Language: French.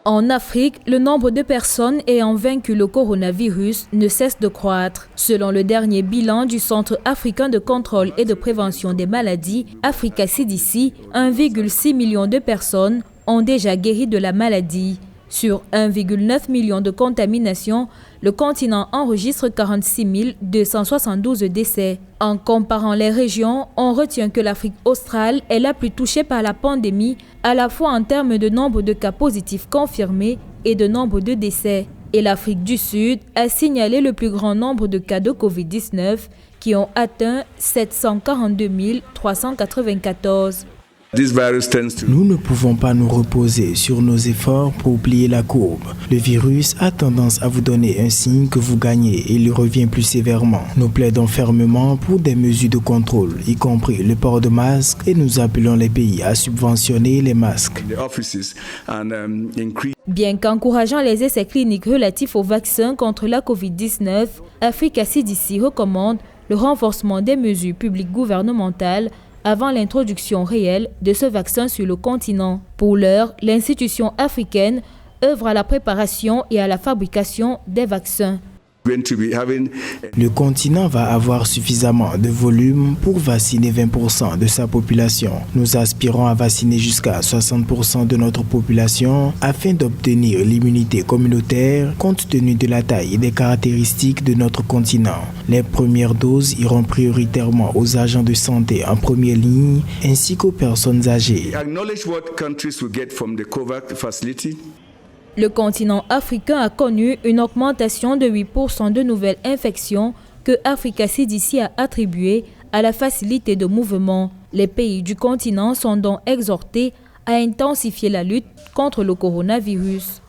En Afrique, le nombre de personnes ayant vaincu le coronavirus ne cesse de croître. Selon le dernier bilan du Centre africain de contrôle et de prévention des maladies, Africa CDC, 1,6 million de personnes ont déjà guéri de la maladie. Sur 1,9 million de contaminations, le continent enregistre 46 272 décès. En comparant les régions, on retient que l'Afrique australe est la plus touchée par la pandémie, à la fois en termes de nombre de cas positifs confirmés et de nombre de décès. Et l'Afrique du Sud a signalé le plus grand nombre de cas de Covid-19 qui ont atteint 742 394. Nous ne pouvons pas nous reposer sur nos efforts pour plier la courbe. Le virus a tendance à vous donner un signe que vous gagnez et il revient plus sévèrement. Nous plaidons fermement pour des mesures de contrôle, y compris le port de masques, et nous appelons les pays à subventionner les masques. Bien qu'encourageant les essais cliniques relatifs aux vaccins contre la Covid-19, Africa CDC recommande le renforcement des mesures publiques gouvernementales avant l'introduction réelle de ce vaccin sur le continent. Pour l'heure, l'institution africaine œuvre à la préparation et à la fabrication des vaccins. Le continent va avoir suffisamment de volume pour vacciner 20% de sa population. Nous aspirons à vacciner jusqu'à 60% de notre population afin d'obtenir l'immunité communautaire compte tenu de la taille et des caractéristiques de notre continent. Les premières doses iront prioritairement aux agents de santé en première ligne ainsi qu'aux personnes âgées. Le continent africain a connu une augmentation de 8% de nouvelles infections que Africa CDC a attribuées à la facilité de mouvement. Les pays du continent sont donc exhortés à intensifier la lutte contre le coronavirus.